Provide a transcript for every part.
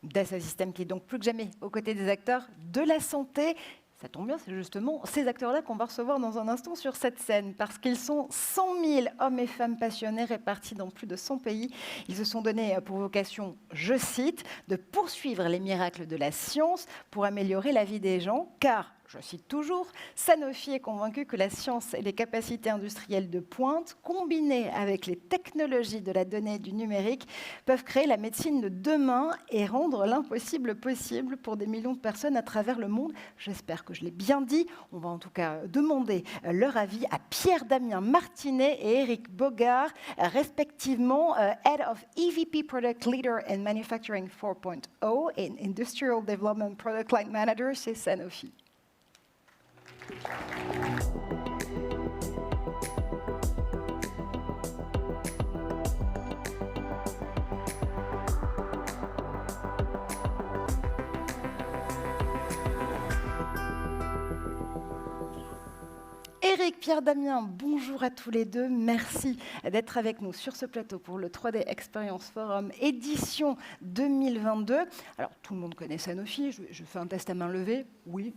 Dassault Systèmes qui est donc plus que jamais aux côtés des acteurs de la santé. Ça tombe bien, c'est justement ces acteurs-là qu'on va recevoir dans un instant sur cette scène, parce qu'ils sont 100 000 hommes et femmes passionnés répartis dans plus de 100 pays. Ils se sont donnés pour vocation, je cite, de poursuivre les miracles de la science pour améliorer la vie des gens, car, je cite toujours, Sanofi est convaincu que la science et les capacités industrielles de pointe, combinées avec les technologies de la donnée et du numérique, peuvent créer la médecine de demain et rendre l'impossible possible pour des millions de personnes à travers le monde. J'espère que je l'ai bien dit. On va en tout cas demander leur avis à Pierre-Damien Martinet et Eric Bogart, respectivement Head of EVP Product Leader in Manufacturing 4.0 et Industrial Development Product Line Manager chez Sanofi. Eric, Pierre-Damien, bonjour à tous les deux. Merci d'être avec nous sur ce plateau pour le 3D Experience Forum édition 2022. Alors, tout le monde connaît Sanofi. Je fais un test à main levée. Oui.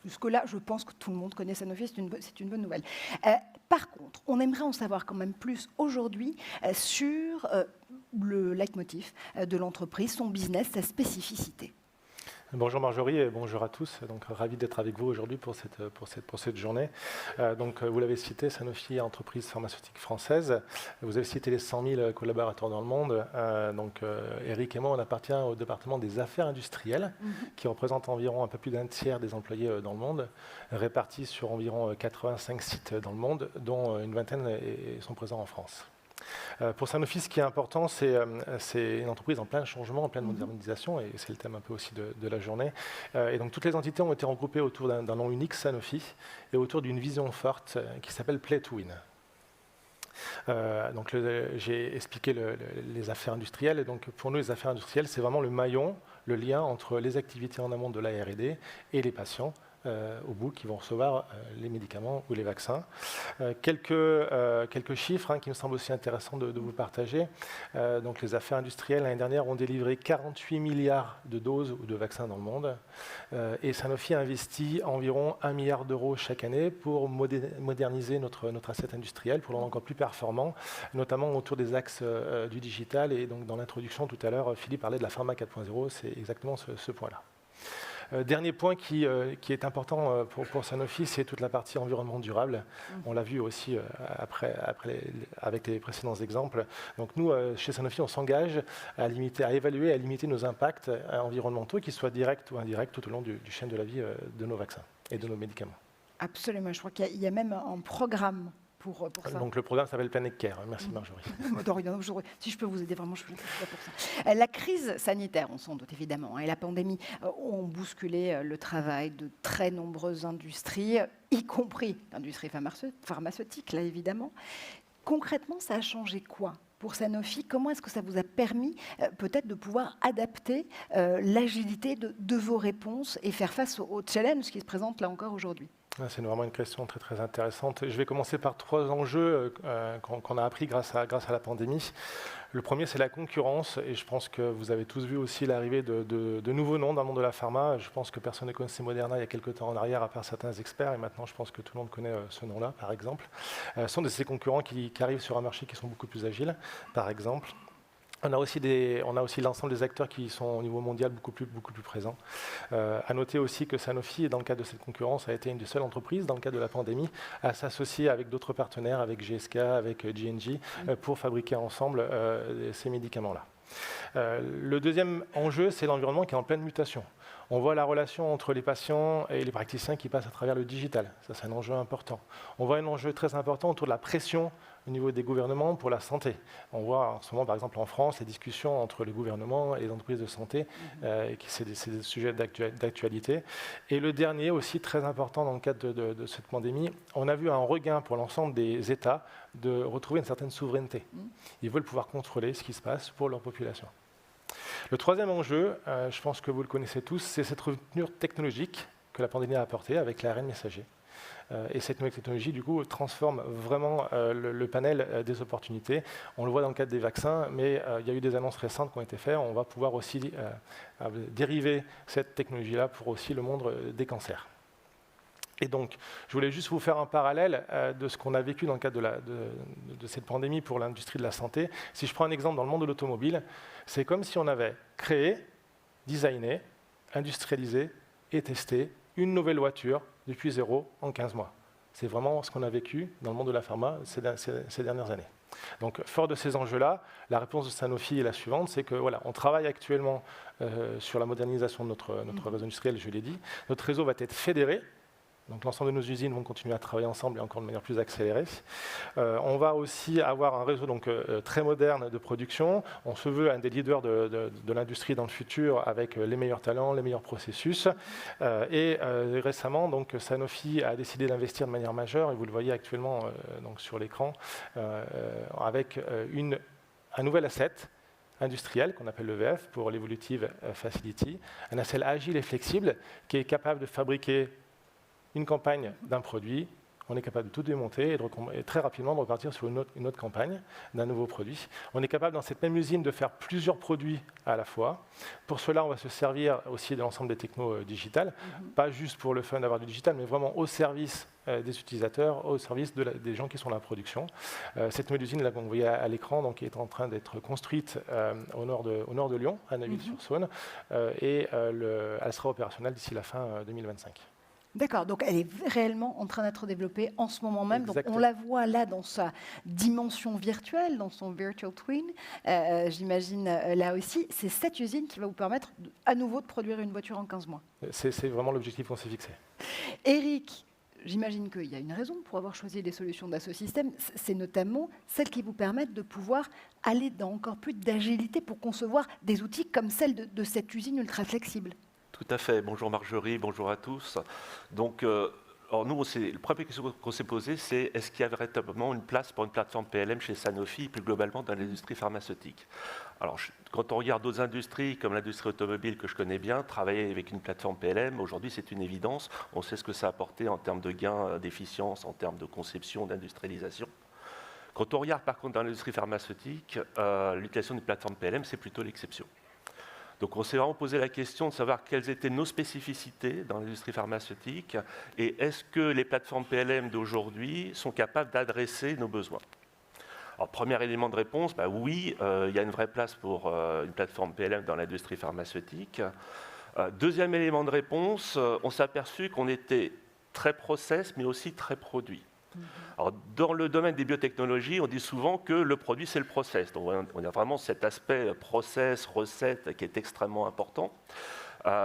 Jusque-là, je pense que tout le monde connaît Sanofi, c'est une bonne nouvelle. Par contre, on aimerait en savoir quand même plus aujourd'hui sur le leitmotiv de l'entreprise, son business, sa spécificité. Bonjour Marjorie et bonjour à tous. Donc, ravi d'être avec vous aujourd'hui pour cette journée. Vous l'avez cité, Sanofi, entreprise pharmaceutique française. Vous avez cité les 100 000 collaborateurs dans le monde. Eric et moi, on appartient au département des affaires industrielles, qui représente environ un peu plus d'un tiers des employés dans le monde, répartis sur environ 85 sites dans le monde, dont une vingtaine sont présents en France. Pour Sanofi, ce qui est important, c'est une entreprise en plein changement, en pleine modernisation, et c'est le thème un peu aussi de la journée. Et donc toutes les entités ont été regroupées autour d'un nom unique, Sanofi, et autour d'une vision forte qui s'appelle Play to Win. J'ai expliqué les affaires industrielles, et donc pour nous, les affaires industrielles, c'est vraiment le maillon, le lien entre les activités en amont de la R&D et les patients, au bout, qui vont recevoir les médicaments ou les vaccins. Quelques chiffres qui me semblent aussi intéressants de vous partager. Donc les affaires industrielles, l'année dernière, ont délivré 48 milliards de doses ou de vaccins dans le monde. Et Sanofi a investi environ 1 milliard d'euros chaque année pour moderniser notre asset industriel, pour le rendre encore plus performant, notamment autour des axes du digital. Et donc dans l'introduction tout à l'heure, Philippe parlait de la Pharma 4.0, c'est exactement ce point-là. Dernier point qui est important pour Sanofi, c'est toute la partie environnement durable. On l'a vu aussi avec les précédents exemples. Donc nous, chez Sanofi, on s'engage à évaluer, à limiter nos impacts environnementaux, qu'ils soient directs ou indirects, tout au long du chaîne de la vie de nos vaccins et de nos médicaments. Absolument, je crois qu'il y a même un programme pour ça. Donc le programme s'appelle Planet Care. Merci Marjorie. Si je peux vous aider, vraiment, je suis là pour ça. La crise sanitaire, on s'en doute évidemment, et la pandémie ont bousculé le travail de très nombreuses industries, y compris l'industrie pharmaceutique, là évidemment. Concrètement, ça a changé quoi pour Sanofi? Comment est-ce que ça vous a permis peut-être de pouvoir adapter l'agilité de vos réponses et faire face aux challenges qui se présentent là encore aujourd'hui? C'est vraiment une question très, très intéressante. Je vais commencer par 3 enjeux qu'on a appris grâce à la pandémie. Le premier, c'est la concurrence, et je pense que vous avez tous vu aussi l'arrivée de nouveaux noms dans le monde de la pharma. Je pense que personne ne connaissait Moderna il y a quelques temps en arrière, à part certains experts, et maintenant je pense que tout le monde connaît ce nom-là, par exemple. Ce sont de ces concurrents qui arrivent sur un marché qui sont beaucoup plus agiles, par exemple. On a aussi l'ensemble des acteurs qui sont au niveau mondial beaucoup plus présents. À noter aussi que Sanofi, dans le cadre de cette concurrence, a été une des seules entreprises, dans le cadre de la pandémie, à s'associer avec d'autres partenaires, avec GSK, avec J&J, pour fabriquer ensemble ces médicaments-là. Le deuxième enjeu, c'est l'environnement qui est en pleine mutation. On voit la relation entre les patients et les praticiens qui passent à travers le digital. Ça, c'est un enjeu important. On voit un enjeu très important autour de la pression au niveau des gouvernements pour la santé. On voit en ce moment, par exemple en France, les discussions entre le gouvernement et les entreprises de santé, c'est des sujets d'actualité. Et le dernier, aussi très important dans le cadre de cette pandémie, on a vu un regain pour l'ensemble des États de retrouver une certaine souveraineté. Ils veulent pouvoir contrôler ce qui se passe pour leur population. Le troisième enjeu, je pense que vous le connaissez tous, c'est cette rupture technologique que la pandémie a apportée avec l'ARN messager. Et cette nouvelle technologie, du coup, transforme vraiment le panel des opportunités. On le voit dans le cadre des vaccins, mais il y a eu des annonces récentes qui ont été faites. On va pouvoir aussi dériver cette technologie-là pour aussi le monde des cancers. Et donc, je voulais juste vous faire un parallèle de ce qu'on a vécu dans le cadre de cette pandémie pour l'industrie de la santé. Si je prends un exemple dans le monde de l'automobile, c'est comme si on avait créé, designé, industrialisé et testé une nouvelle voiture depuis zéro en 15 mois. C'est vraiment ce qu'on a vécu dans le monde de la pharma ces dernières années. Donc, fort de ces enjeux-là, la réponse de Sanofi est la suivante, c'est que voilà, on travaille actuellement sur la modernisation de notre réseau industriel, je l'ai dit. Notre réseau va être fédéré. Donc l'ensemble de nos usines vont continuer à travailler ensemble et encore de manière plus accélérée. On va aussi avoir un réseau très moderne de production. On se veut un des leaders de l'industrie dans le futur avec les meilleurs talents, les meilleurs processus. Récemment, donc, Sanofi a décidé d'investir de manière majeure, et vous le voyez actuellement donc, sur l'écran, avec un nouvel asset industriel qu'on appelle l'EVF pour l'Evolutive Facility, un asset agile et flexible qui est capable de fabriquer une campagne d'un produit, on est capable de tout démonter et très rapidement de repartir sur une autre campagne d'un nouveau produit. On est capable dans cette même usine de faire plusieurs produits à la fois. Pour cela, on va se servir aussi de l'ensemble des technos digitales, pas juste pour le fun d'avoir du digital, mais vraiment au service des utilisateurs, au service des gens qui sont dans la production. Cette nouvelle usine, là, vous voyez à l'écran, donc, est en train d'être construite au nord de Lyon, à Neuville-sur-Saône, et elle sera opérationnelle d'ici la fin 2025. D'accord, donc elle est réellement en train d'être développée en ce moment même. Exactement. Donc on la voit là dans sa dimension virtuelle, dans son virtual twin. J'imagine là aussi, c'est cette usine qui va vous permettre à nouveau de produire une voiture en 15 mois. C'est vraiment l'objectif qu'on s'est fixé. Eric, j'imagine qu'il y a une raison pour avoir choisi les solutions d'Assosystèmes. C'est notamment celles qui vous permettent de pouvoir aller dans encore plus d'agilité pour concevoir des outils comme celle de cette usine ultra flexible. Tout à fait. Bonjour Marjorie, bonjour à tous. Donc, alors nous, le premier question qu'on s'est posé, c'est est-ce qu'il y a véritablement une place pour une plateforme PLM chez Sanofi et plus globalement dans l'industrie pharmaceutique? Alors, quand on regarde d'autres industries, comme l'industrie automobile que je connais bien, travailler avec une plateforme PLM, aujourd'hui, c'est une évidence. On sait ce que ça a apporté en termes de gains d'efficience, en termes de conception, d'industrialisation. Quand on regarde par contre dans l'industrie pharmaceutique, l'utilisation d'une plateforme PLM, c'est plutôt l'exception. Donc on s'est vraiment posé la question de savoir quelles étaient nos spécificités dans l'industrie pharmaceutique et est-ce que les plateformes PLM d'aujourd'hui sont capables d'adresser nos besoins. Alors premier élément de réponse, oui, il y a une vraie place pour une plateforme PLM dans l'industrie pharmaceutique. Deuxième élément de réponse, on s'est aperçu qu'on était très process mais aussi très produit. Alors, dans le domaine des biotechnologies, on dit souvent que le produit, c'est le process. Donc, on a vraiment cet aspect process, recette qui est extrêmement important.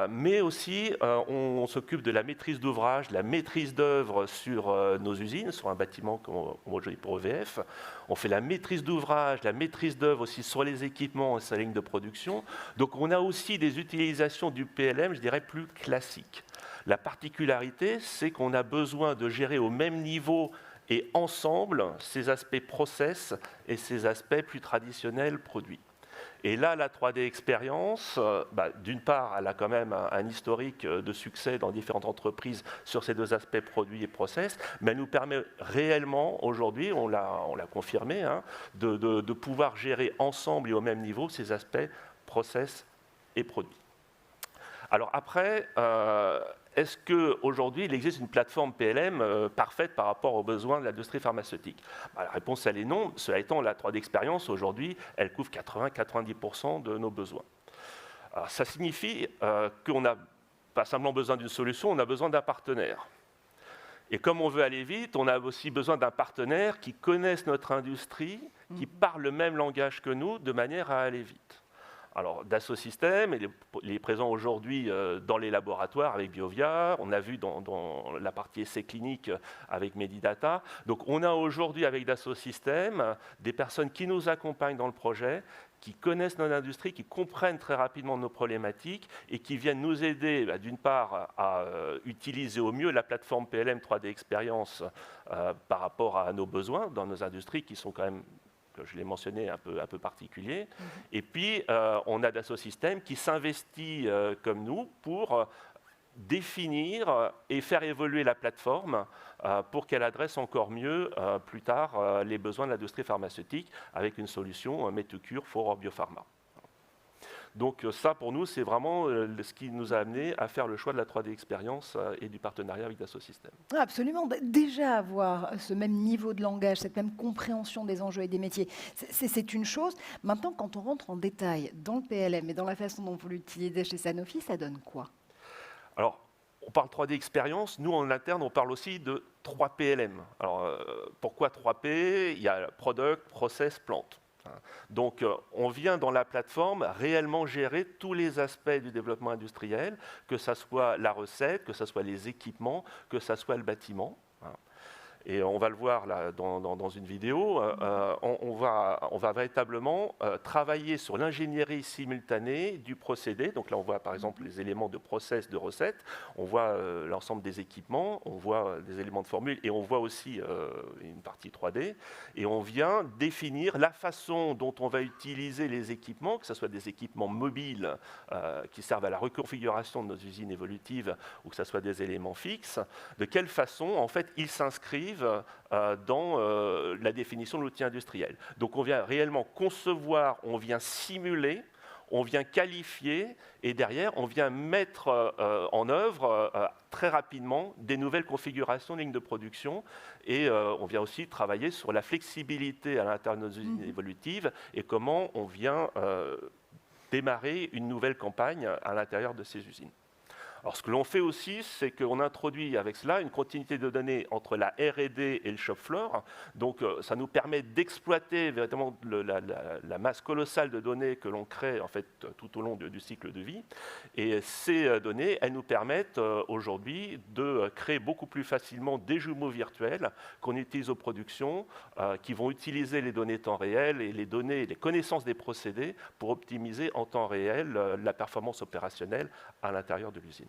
Mais aussi, on s'occupe de la maîtrise d'ouvrage, de la maîtrise d'œuvre sur nos usines, sur un bâtiment comme aujourd'hui pour EVF. On fait la maîtrise d'ouvrage, la maîtrise d'œuvre aussi sur les équipements et sa ligne de production. Donc, on a aussi des utilisations du PLM, je dirais, plus classiques. La particularité, c'est qu'on a besoin de gérer au même niveau et ensemble ces aspects process et ces aspects plus traditionnels produits. Et là, la 3D Experience, d'une part, elle a quand même un historique de succès dans différentes entreprises sur ces deux aspects produits et process, mais elle nous permet réellement, aujourd'hui, on l'a confirmé, de pouvoir gérer ensemble et au même niveau ces aspects process et produits. Alors après, est-ce qu'aujourd'hui, il existe une plateforme PLM parfaite par rapport aux besoins de l'industrie pharmaceutique? La réponse, elle est non. Cela étant, la 3D Experience, aujourd'hui, elle couvre 80-90% de nos besoins. Alors, ça signifie qu'on n'a pas simplement besoin d'une solution, on a besoin d'un partenaire. Et comme on veut aller vite, on a aussi besoin d'un partenaire qui connaisse notre industrie, qui parle le même langage que nous, de manière à aller vite. Alors, Dassault Systèmes, il est présent aujourd'hui dans les laboratoires avec Biovia, on a vu dans la partie essai clinique avec Medidata. Donc, on a aujourd'hui avec Dassault Systèmes des personnes qui nous accompagnent dans le projet, qui connaissent notre industrie, qui comprennent très rapidement nos problématiques et qui viennent nous aider, d'une part, à utiliser au mieux la plateforme PLM 3D Experience par rapport à nos besoins dans nos industries qui sont quand même, je l'ai mentionné, un peu particulier. Et puis, on a Dassault Systèmes qui s'investit comme nous pour définir et faire évoluer la plateforme pour qu'elle adresse encore mieux plus tard les besoins de l'industrie pharmaceutique avec une solution Métocure for Biopharma. Donc ça, pour nous, c'est vraiment ce qui nous a amené à faire le choix de la 3D Experience et du partenariat avec Dassault Systèmes. Absolument. Déjà avoir ce même niveau de langage, cette même compréhension des enjeux et des métiers, c'est une chose. Maintenant, quand on rentre en détail dans le PLM et dans la façon dont vous l'utilisez chez Sanofi, ça donne quoi? Alors, on parle 3D Experience. Nous, en interne, on parle aussi de 3 PLM. Alors, pourquoi 3P? Il y a Product, Process, Plant. Donc, on vient dans la plateforme réellement gérer tous les aspects du développement industriel, que ce soit la recette, que ce soit les équipements, que ce soit le bâtiment. Et on va le voir là, dans une vidéo, on va véritablement travailler sur l'ingénierie simultanée du procédé. Donc là, on voit par exemple les éléments de process, de recette, on voit l'ensemble des équipements, on voit des éléments de formule et on voit aussi une partie 3D. Et on vient définir la façon dont on va utiliser les équipements, que ce soit des équipements mobiles qui servent à la reconfiguration de nos usines évolutives ou que ce soit des éléments fixes, de quelle façon en fait ils s'inscrivent dans la définition de l'outil industriel. Donc on vient réellement concevoir, on vient simuler, on vient qualifier et derrière on vient mettre en œuvre très rapidement des nouvelles configurations de lignes de production et on vient aussi travailler sur la flexibilité à l'intérieur de nos usines évolutives et comment on vient démarrer une nouvelle campagne à l'intérieur de ces usines. Alors, ce que l'on fait aussi, c'est qu'on introduit avec cela une continuité de données entre la R&D et le shop floor. Donc, ça nous permet d'exploiter véritablement la masse colossale de données que l'on crée en fait tout au long du cycle de vie. Et ces données, elles nous permettent aujourd'hui de créer beaucoup plus facilement des jumeaux virtuels qu'on utilise aux productions, qui vont utiliser les données temps réel et les données, les connaissances des procédés pour optimiser en temps réel la performance opérationnelle à l'intérieur de l'usine.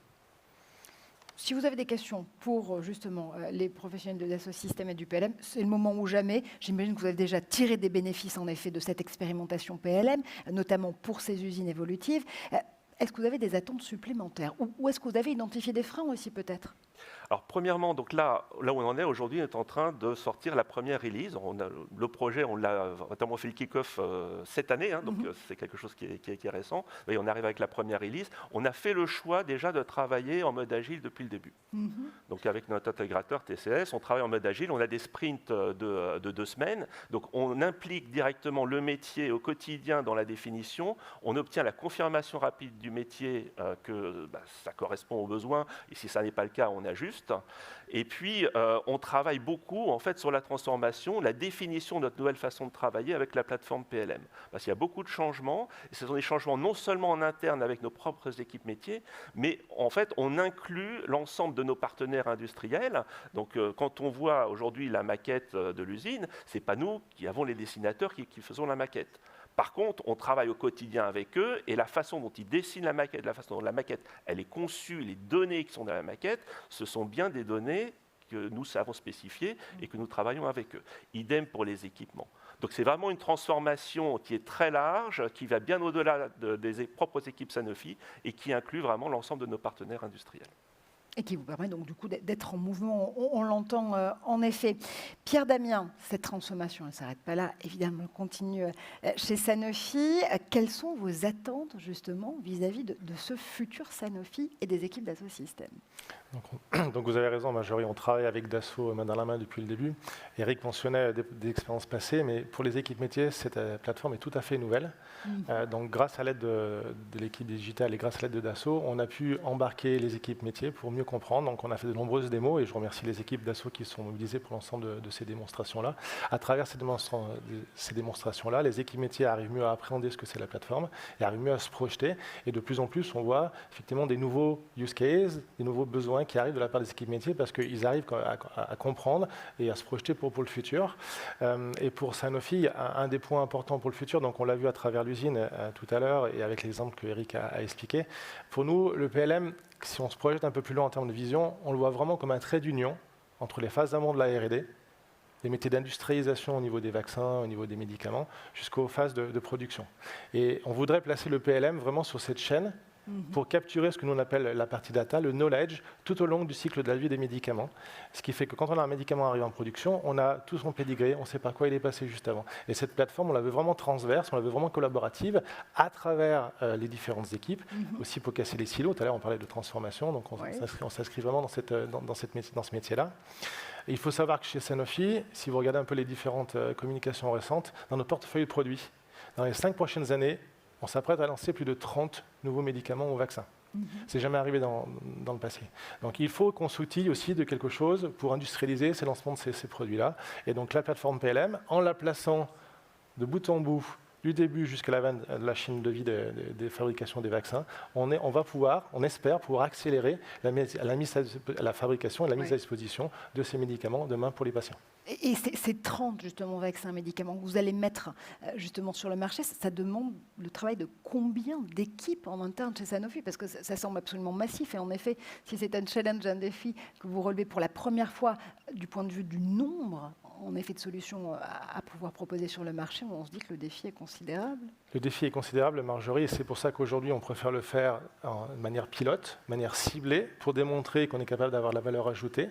Si vous avez des questions pour justement les professionnels de Dassault Systèmes et du PLM, c'est le moment ou jamais. J'imagine que vous avez déjà tiré des bénéfices en effet de cette expérimentation PLM, notamment pour ces usines évolutives. Est-ce que vous avez des attentes supplémentaires ou est-ce que vous avez identifié des freins aussi peut-être? Alors premièrement, donc là où on en est aujourd'hui, on est en train de sortir la première release. Le projet, on l'a notamment fait le kick-off cette année, hein, donc c'est quelque chose qui est récent. Et on arrive avec la première release. On a fait le choix déjà de travailler en mode agile depuis le début. Donc avec notre intégrateur TCS, on travaille en mode agile. On a des sprints de 2 semaines. Donc on implique directement le métier au quotidien dans la définition. On obtient la confirmation rapide du métier que ça correspond aux besoins. Et si ça n'est pas le cas, on ajuste. Et puis, on travaille beaucoup en fait, sur la transformation, la définition de notre nouvelle façon de travailler avec la plateforme PLM. Parce qu'il y a beaucoup de changements, et ce sont des changements non seulement en interne avec nos propres équipes métiers, mais en fait, on inclut l'ensemble de nos partenaires industriels. Donc, quand on voit aujourd'hui la maquette de l'usine, ce n'est pas nous qui avons les dessinateurs qui faisons la maquette. Par contre, on travaille au quotidien avec eux et la façon dont ils dessinent la maquette, la façon dont la maquette elle est conçue, les données qui sont dans la maquette, ce sont bien des données que nous savons spécifier et que nous travaillons avec eux. Idem pour les équipements. Donc c'est vraiment une transformation qui est très large, qui va bien au-delà des propres équipes Sanofi et qui inclut vraiment l'ensemble de nos partenaires industriels. Et qui vous permet donc du coup d'être en mouvement, on l'entend en effet. Pierre Damien, cette transformation, elle ne s'arrête pas là, évidemment, elle continue chez Sanofi. Quelles sont vos attentes justement vis-à-vis de ce futur Sanofi et des équipes Dassault Systèmes? Donc vous avez raison, Marjorie, on travaille avec Dassault main dans la main depuis le début. Eric mentionnait des expériences passées, mais pour les équipes métiers, cette plateforme est tout à fait nouvelle. Donc grâce à l'aide de l'équipe digitale et grâce à l'aide de Dassault, on a pu embarquer les équipes métiers pour mieux comprendre. Donc on a fait de nombreuses démos et je remercie les équipes Dassault qui sont mobilisées pour l'ensemble de ces démonstrations-là. À travers ces démonstrations-là, les équipes métiers arrivent mieux à appréhender ce que c'est la plateforme et arrivent mieux à se projeter. Et de plus en plus, on voit effectivement des nouveaux use cases, des nouveaux besoins qui arrivent de la part des équipes métiers parce qu'ils arrivent à comprendre et à se projeter pour le futur. Et pour Sanofi, un des points importants pour le futur, donc on l'a vu à travers l'usine tout à l'heure et avec l'exemple que Eric a expliqué, pour nous, le PLM, si on se projette un peu plus loin en termes de vision, on le voit vraiment comme un trait d'union entre les phases d'amont de la R&D, les métiers d'industrialisation au niveau des vaccins, au niveau des médicaments, jusqu'aux phases de production. Et on voudrait placer le PLM vraiment sur cette chaîne pour capturer ce que nous on appelle la partie data, le knowledge, tout au long du cycle de la vie des médicaments. Ce qui fait que quand on a un médicament arrivé en production, on a tout son pédigré, on sait par quoi il est passé juste avant. Et cette plateforme, on la veut vraiment transverse, on la veut vraiment collaborative à travers les différentes équipes, aussi pour casser les silos. Tout à l'heure, on parlait de transformation, donc on s'inscrit vraiment dans ce métier-là. Et il faut savoir que chez Sanofi, si vous regardez un peu les différentes communications récentes, dans nos portefeuilles de produits, dans les 5 prochaines années, on s'apprête à lancer plus de 30 nouveaux médicaments ou vaccins. C'est jamais arrivé dans le passé. Donc il faut qu'on s'outille aussi de quelque chose pour industrialiser ces lancements de ces produits-là. Et donc la plateforme PLM, en la plaçant de bout en bout, du début jusqu'à la fin de la chaîne de vie des fabrications des vaccins, on espère pouvoir accélérer la fabrication et la mise à disposition de ces médicaments demain pour les patients. Et ces 30 justement vaccins, médicaments que vous allez mettre justement sur le marché, ça demande le travail de combien d'équipes en interne chez Sanofi? Parce que ça semble absolument massif. Et en effet, si c'est un challenge, un défi que vous relevez pour la première fois du point de vue du nombre en effet de solutions à pouvoir proposer sur le marché, on se dit que le défi est considérable. Le défi est considérable, Marjorie, et c'est pour ça qu'aujourd'hui on préfère le faire de manière pilote, de manière ciblée, pour démontrer qu'on est capable d'avoir la valeur ajoutée,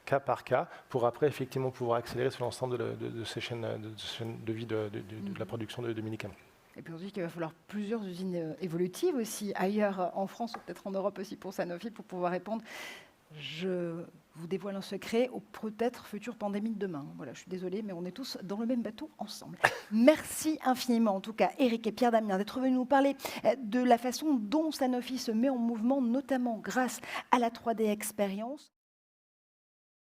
cas par cas, pour après effectivement pouvoir accélérer sur l'ensemble de ces chaînes de vie de la production de médicaments. Et puis on dit qu'il va falloir plusieurs usines évolutives aussi, ailleurs en France ou peut-être en Europe aussi pour Sanofi, pour pouvoir répondre. Je vous dévoile un secret aux peut-être futures pandémies de demain. Voilà, je suis désolée, mais on est tous dans le même bateau ensemble. Merci infiniment, en tout cas, Eric et Pierre Damien, d'être venus nous parler de la façon dont Sanofi se met en mouvement, notamment grâce à la 3D Experience.